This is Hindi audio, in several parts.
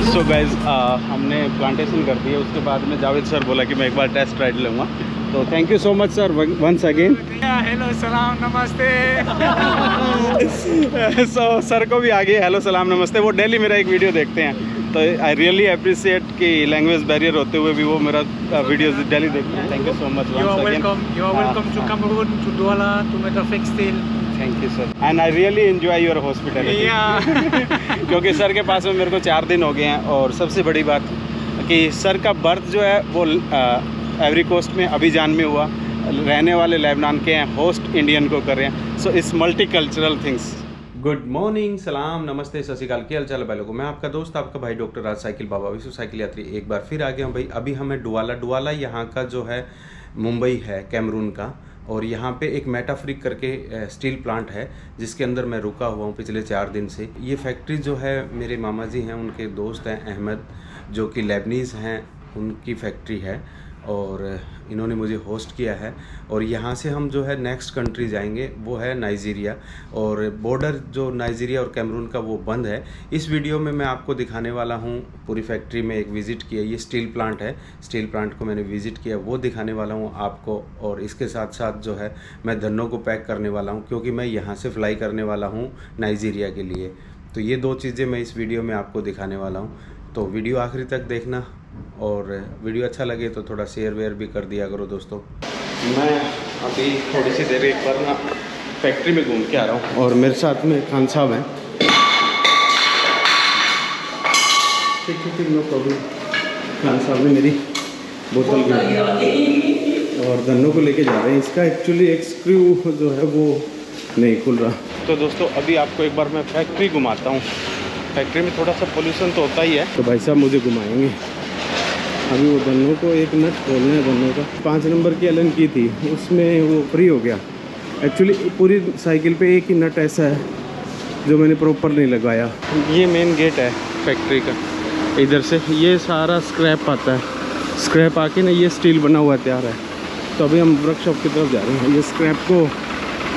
सो गाइज हमने प्लांटेशन कर दी है। उसके बाद में जावेद सर बोला कि मैं एक बार टेस्ट राइड लूँगा, तो thank you so much sir once again. Hello सलाम नमस्ते। सो सर को भी आगे हेलो सलाम नमस्ते। वो डेली मेरा एक वीडियो देखते हैं, तो आई रियली अप्रिशिएट कि लैंग्वेज बैरियर होते हुए भी वो मेरा वीडियोस डेली देखते हैं। Thank you so much You are welcome to Cameroon, to Douala, to Metafextile. Thank you sir and I really enjoy your hospitality. क्योंकि सर के पास में मेरे को 4 दिन हो गए हैं, और सबसे बड़ी बात कि सर का बर्थ जो है वो एवरी कोस्ट में अभिजान में हुआ। रहने वाले लेबनान के हैं, होस्ट इंडियन को कर रहे हैं। So it's multi cultural things. Good morning, सलाम, नमस्ते, सत श्री अकाल, क्या हाल चाल है भाई लोगों। मैं आपका दोस्त, आपका भाई डॉक्टर राज साइकिल बाबा विश्व साइकिल यात्री एक बार फिर आ गया हूँ भाई। अभी हमें डुआला यहाँ का जो है मुंबई है कैमरून का, और यहाँ पे एक मेटाफ्रिक करके स्टील प्लांट है जिसके अंदर मैं रुका हुआ हूँ पिछले 4 दिन से। ये फैक्ट्री जो है मेरे मामा जी हैं, उनके दोस्त हैं अहमद, जो कि लेबनीज़ हैं, उनकी फैक्ट्री है, और इन्होंने मुझे होस्ट किया है। और यहाँ से हम जो है नेक्स्ट कंट्री जाएंगे, वो है नाइजीरिया, और बॉर्डर जो नाइजीरिया और कैमरून का वो बंद है। इस वीडियो में मैं आपको दिखाने वाला हूँ पूरी फैक्ट्री में एक विज़िट किया। ये स्टील प्लांट है, स्टील प्लांट को मैंने विज़िट किया, वो दिखाने वाला हूँ आपको। और इसके साथ साथ जो है मैं धन्नों को पैक करने वाला हूँ, क्योंकि मैं यहाँ से फ्लाई करने वाला हूँ नाइजीरिया के लिए। तो ये 2 चीज़ें मैं इस वीडियो में आपको दिखाने वाला हूँ, तो वीडियो आखिरी तक देखना, और वीडियो अच्छा लगे तो थोड़ा शेयर वेयर भी कर दिया करो दोस्तों। मैं अभी थोड़ी सी देर एक बार ना फैक्ट्री में घूम के आ रहा हूँ, और मेरे साथ में खान साहब हैं। ठीक नो प्रॉब्लम। खान साहब ने मेरी बोतल गिरा और धन्नों को लेके जा रहे हैं। इसका एक्चुअली एक स्क्रू जो है वो नहीं खुल रहा। तो दोस्तों अभी आपको एक बार मैं फैक्ट्री घुमाता हूँ। फैक्ट्री में थोड़ा सा पोल्यूशन तो होता ही है, तो भाई साहब मुझे घुमाएंगे। अभी वो धन्नों को एक नट खोलना है। धन्नों का 5 नंबर की एलन की थी, उसमें वो फ्री हो गया। एक्चुअली पूरी साइकिल पे एक ही नट ऐसा है जो मैंने प्रॉपर नहीं लगाया। ये मेन गेट है फैक्ट्री का। इधर से ये सारा स्क्रैप आता है। स्क्रैप आके ना ये स्टील बना हुआ तैयार है। तो अभी हम वर्कशॉप की तरफ जा रहे हैं। ये स्क्रैप को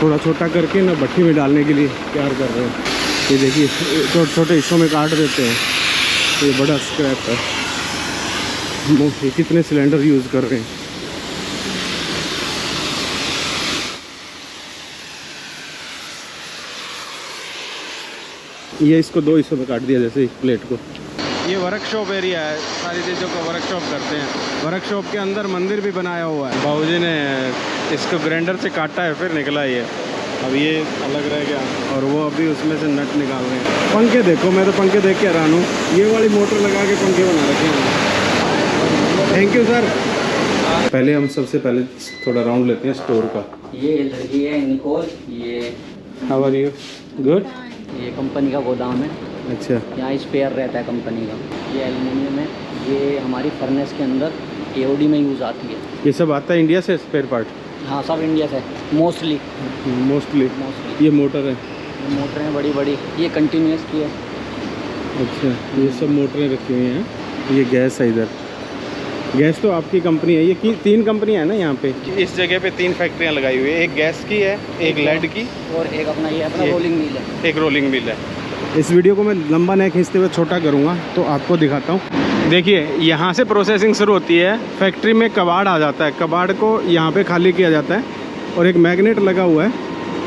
थोड़ा छोटा करके ना भट्टी में डालने के लिए तैयार कर रहे हैं। ये देखिए छोटे छोटे हिस्सों में काट देते हैं। तो ये बड़ा स्क्रैप है। ये कितने सिलेंडर यूज़ कर रहे हैं। ये इसको 2 हिस्सों में काट दिया, जैसे इस प्लेट को। ये वर्कशॉप एरिया है, सारी चीज़ों का वर्कशॉप करते हैं। वर्कशॉप के अंदर मंदिर भी बनाया हुआ है। बाबूजी ने इसको ग्राइंडर से काटा है, फिर निकला ये। अब ये अलग रह गया, और वो अभी उसमें से नट निकाल रहे हैं। पंखे देखो, मैं तो पंखे देख के हैरान हूँ। ये वाली मोटर लगा के पंखे बना रखे हैं। Thank you sir. पहले हम सबसे पहले थोड़ा राउंड लेते हैं स्टोर का। ये लड़की है निकोल, ये हाउ आर यू? गुड। ये कंपनी का गोदाम है। अच्छा। यहाँ स्पेयर रहता है कंपनी का। ये एल्युमिनियम है। ये हमारी फर्नेस के अंदर एओडी में यूज़ आती है। ये सब आता है इंडिया से स्पेयर पार्ट? हाँ, सब इंडिया से मोस्टली। ये मोटर है? ये मोटरें बड़ी बड़ी, ये कंटिन्यूस की है। अच्छा, ये सब मोटरें रखी हुई हैं। ये गैस है इधर। गैस तो आपकी कंपनी है। ये 3 कंपनियां हैं ना यहाँ पे? इस जगह पे 3 फैक्ट्रियाँ लगाई हुई है। एक गैस की है, एक लेड की, और एक अपना ये अपना रोलिंग मिल है। एक रोलिंग मिल है। इस वीडियो को मैं लंबा नहीं खींचते हुए छोटा करूँगा, तो आपको दिखाता हूँ। देखिए यहाँ से प्रोसेसिंग शुरू होती है। फैक्ट्री में कबाड़ आ जाता है। कबाड़ को यहाँ पे खाली किया जाता है, और एक मैग्नेट लगा हुआ है।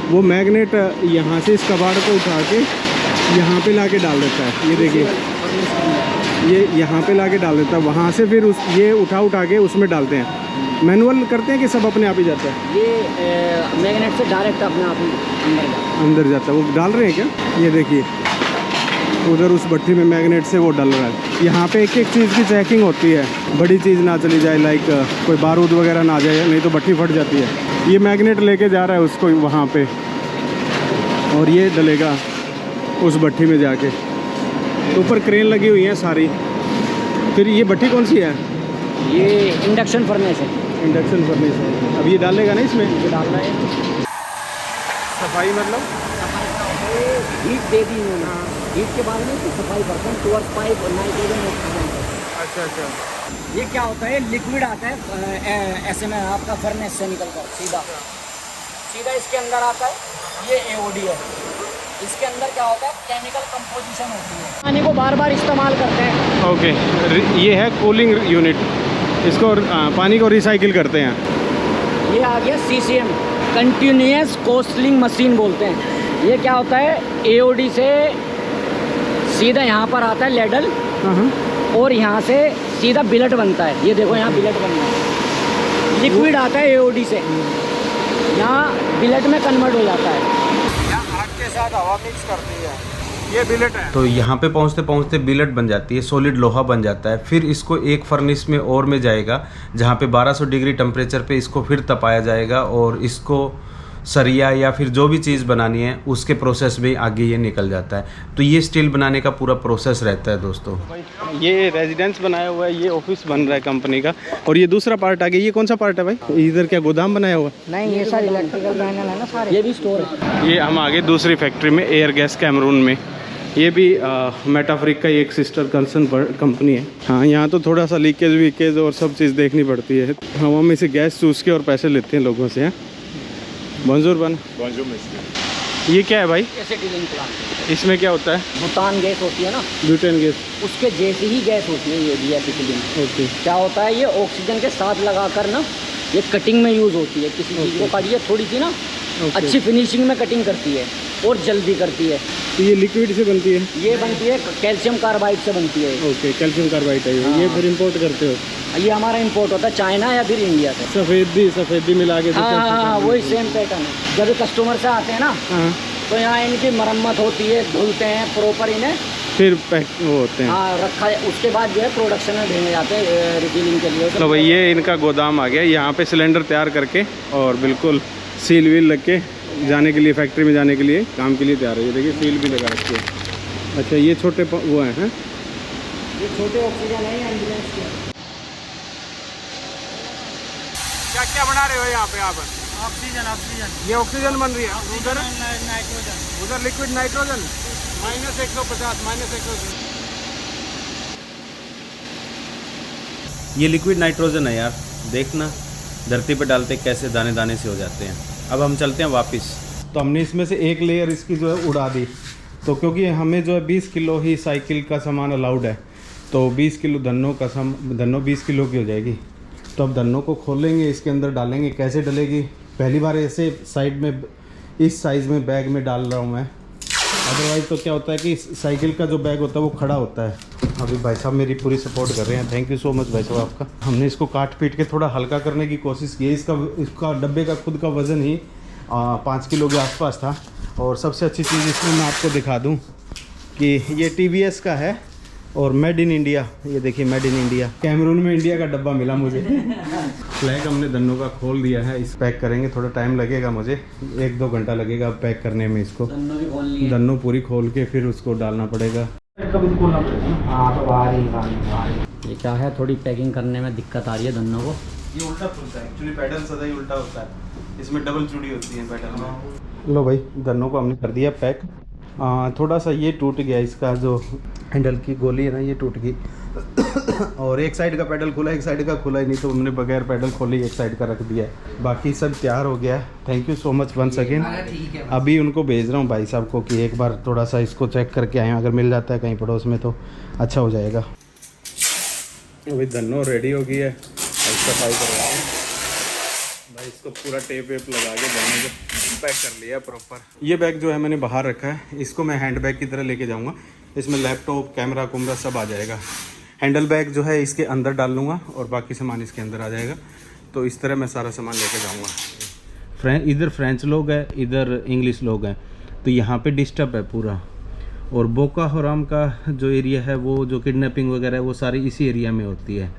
वो मैग्नेट यहाँ से इस कबाड़ को उठा के यहाँ पे ला के डाल देता है। ये देखिए, ये यहाँ पे ला के डाल देता है। वहाँ से फिर ये उठा के उसमें डालते हैं। मैनुअल करते हैं कि सब अपने आप ही जाता है? ये मैग्नेट से डायरेक्ट अपने आप ही अंदर जाता है। वो डाल रहे हैं क्या? ये देखिए उधर उस भट्टी में मैग्नेट से वो डल रहा है। यहाँ पे एक एक चीज़ की चेकिंग होती है। बड़ी चीज़ ना चली जाए, लाइक कोई बारूद वगैरह ना आ जाए, नहीं तो भट्टी फट जाती है। ये मैग्नेट लेके जा रहा है उसको वहाँ पे, और ये डलेगा उस भट्टी में जाके। तो ऊपर क्रेन लगी हुई है सारी। फिर ये भट्टी कौन सी है? ये इंडक्शन फर्नेस है। इंडक्शन फर्नेस है। अब ये डालेगा ना इसमें? ये डालना है। सफाई मतलब हीट दे दी उन्होंने। हीट के बाद में सफाई करते हैं, टूअर पाइप और नाइट्रोजन ऑक्सीजन। अच्छा अच्छा। ये क्या होता है, लिक्विड आता है ऐसे में आपका फर्नेस से निकल कर सीधा इसके अंदर आता है। ये एओडी है। इसके अंदर क्या होता है, केमिकल कंपोजिशन होती है, पानी को बार बार इस्तेमाल करते हैं। ओके, ये है कूलिंग यूनिट, इसको पानी को रिसाइकिल करते हैं। ये आ गया CCM, कंटिन्यूस कोस्टलिंग मशीन बोलते हैं। ये क्या होता है, AOD से सीधा यहाँ पर आता है लेडल, और यहाँ से सीधा बिलेट बनता है। ये देखो यहाँ बिलेट बन रहा है, लिक्विड आता है AOD से, यहाँ बिलेट में कन्वर्ट हो जाता है। यहाँ आग के साथ हवा मिक्स करती है, ये बिलेट है। तो यहाँ पे पहुँचते पहुँचते बिलेट बन जाती है, सॉलिड लोहा बन जाता है। फिर इसको एक फर्नेस में और में जाएगा, जहाँ पे 1200 डिग्री टेम्परेचर पे इसको फिर तपाया जाएगा, और इसको सरिया या फिर जो भी चीज़ बनानी है उसके प्रोसेस में आगे ये निकल जाता है। तो ये स्टील बनाने का पूरा प्रोसेस रहता है दोस्तों। ये रेजिडेंस बनाया हुआ है, ये ऑफिस बन रहा है कंपनी का, और ये दूसरा पार्ट आ गया। ये कौन सा पार्ट है भाई, इधर क्या गोदाम बनाया हुआ है? नहीं, ये सारे इलेक्ट्रिकल पैनल है ना सारे, ये भी स्टोर है। ये हम आगे दूसरी फैक्ट्री में, एयर गैस कैमरून में, ये भी मेटाफ्रिक का एक सिस्टर कंसर्न कंपनी है। हाँ, यहाँ तो थोड़ा सा लीकेज वीकेज और सब चीज़ देखनी पड़ती है। हवा में से गैस चूस के और पैसे लेते हैं लोगों से। बंजूर बन, ये क्या है भाई? Acetylene plant. इसमें क्या होता है? बुटान गैस होती है ना, ब्यूटेन गैस, उसके जैसी ही गैस होती है ये भी एसिटिलीन। ओके। क्या होता है, ये ऑक्सीजन के साथ लगाकर ना, ये कटिंग में यूज़ होती है। किसी चीज़ को काटिए थोड़ी सी ना, अच्छी फिनिशिंग में कटिंग करती है और जल्दी करती है। तो ये लिक्विड से बनती है? ये बनती है कैल्शियम कार्बाइड से बनती है। ओके, कैल्शियम कार्बाइड है ये। ये फिर इंपोर्ट करते हो? ये हमारा इंपोर्ट होता है चाइना या फिर इंडिया से। सफ़ेदी मिला के? हाँ, वही सेम पैटर्न है। जब कस्टमर से आते हैं ना, तो यहाँ इनकी मरम्मत होती है, धुलते हैं प्रॉपर इन्हें, फिर पैक वो होते हैं। हाँ, रखा है। उसके बाद जो है प्रोडक्शन में भेजे जाते हैं रिफिलिंग के लिए। तो भाई ये इनका गोदाम आ गया, यहाँ पे सिलेंडर तैयार करके और बिल्कुल सील वील लग के जाने के लिए, फैक्ट्री में जाने के लिए, काम के लिए तैयार है। ये देखिए सील भी लगा रखी है। अच्छा, ये छोटे वो हैं? ये छोटे ऑक्सीजन है, एम्बुलेंस के। क्या क्या बना रहे हो यहाँ पे आप? ऑक्सीजन। ये ऑक्सीजन बन रही है। उधर नाइट्रोजन। उधर लिक्विड नाइट्रोजन, -150, -150। ये लिक्विड नाइट्रोजन है यार, देखना धरती पे डालते कैसे दाने दाने से हो जाते हैं। अब हम चलते हैं वापस। तो हमने इसमें से एक लेयर इसकी जो है उड़ा दी, तो क्योंकि हमें जो है 20 किलो ही साइकिल का सामान अलाउड है, तो 20 किलो धन्नो 20 किलो की हो जाएगी। तो अब धन्नों को खोलेंगे, इसके अंदर डालेंगे। कैसे डलेगी? पहली बार ऐसे साइड में इस साइज़ में बैग में डाल रहा हूँ मैं। अदरवाइज़ तो क्या होता है कि साइकिल का जो बैग होता है वो खड़ा होता है। अभी भाई साहब मेरी पूरी सपोर्ट कर रहे हैं, थैंक यू सो मच भाई साहब आपका। हमने इसको काट पीट के थोड़ा हल्का करने की कोशिश की है। इसका डब्बे का खुद का वज़न ही 5 किलो के आसपास था। और सबसे अच्छी चीज़ इसमें मैं आपको दिखा दूँ कि ये TVS का है और मेड इन इंडिया। ये देखिए मेड इन इंडिया, कैमरून में इंडिया का डब्बा मिला मुझे। फ्लैग हमने धन्नों का खोल दिया है, इस पैक करेंगे। थोड़ा टाइम लगेगा मुझे, 1-2 घंटा लगेगा पैक करने में इसको। धन्नों पूरी खोल के फिर उसको डालना पड़ेगा। ये क्या है, थोड़ी पैकिंग करने में दिक्कत आ रही है धन्नों को। ये उल्टा खुलता है एक्चुअली, पैडल सदा ही उल्टा होता है, इसमें डबल चूड़ी होती है पैडल में। लो भाई, धन्नों को हमने कर दिया पैक। थोड़ा सा ये टूट गया, इसका जो हैंडल की गोली है ना ये टूट गई और एक साइड का पैडल खुला, एक साइड का खुला ही नहीं, तो हमने बगैर पैडल खोले एक साइड का रख दिया। बाकी सब तैयार हो गया। Thank you so much once again. अभी उनको भेज रहा हूँ भाई साहब को कि एक बार थोड़ा सा इसको चेक करके आए, अगर मिल जाता है कहीं पड़ोस में तो अच्छा हो जाएगा। अभी धन्नो रेडी हो गई है, सफाई करवा भाई, इसको पूरा टेप वेप लगा के धन्नो को पैक कर लिया प्रॉपर। ये बैग जो है मैंने बाहर रखा है, इसको मैं हैंड बैग की तरह लेके जाऊँगा। इसमें लैपटॉप, कैमरा कुमरा सब आ जाएगा। हैंडल बैग जो है इसके अंदर डाल लूँगा और बाकी सामान इसके अंदर आ जाएगा। तो इस तरह मैं सारा सामान लेके जाऊँगा। इधर फ्रेंच लोग हैं, इधर इंग्लिश लोग हैं, तो यहाँ पे डिस्टर्ब है पूरा। और बोका हराम का जो एरिया है, वो जो किडनैपिंग वगैरह है वो सारी इसी एरिया में होती है।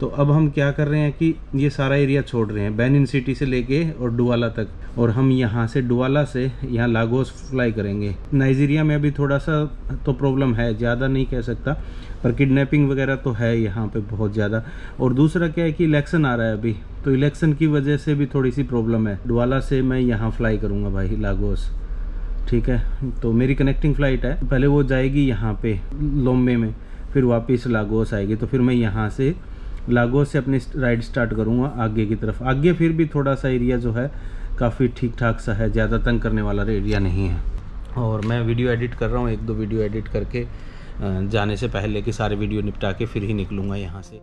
तो अब हम क्या कर रहे हैं कि ये सारा एरिया छोड़ रहे हैं, बेनिन सिटी से लेके और डुआला तक, और हम यहाँ से डुआला से यहाँ लागोस फ्लाई करेंगे। नाइजीरिया में अभी थोड़ा सा तो प्रॉब्लम है, ज़्यादा नहीं कह सकता, पर किडनैपिंग वगैरह तो है यहाँ पे बहुत ज़्यादा। और दूसरा क्या है कि इलेक्शन आ रहा है अभी, तो इलेक्शन की वजह से भी थोड़ी सी प्रॉब्लम है। डुआला से मैं यहाँ फ्लाई करूँगा भाई लागोस, ठीक है। तो मेरी कनेक्टिंग फ़्लाइट है, पहले वो जाएगी यहाँ पे लोम्बे में, फिर वापस लागोस आएगी। तो फिर मैं यहाँ से लागोस से अपनी राइड स्टार्ट करूँगा आगे की तरफ। आगे फिर भी थोड़ा सा एरिया जो है काफ़ी ठीक ठाक सा है, ज़्यादा तंग करने वाला एरिया नहीं है। और मैं वीडियो एडिट कर रहा हूँ, 1-2 वीडियो एडिट करके जाने से पहले कि सारे वीडियो निपटा के फिर ही निकलूँगा यहाँ से।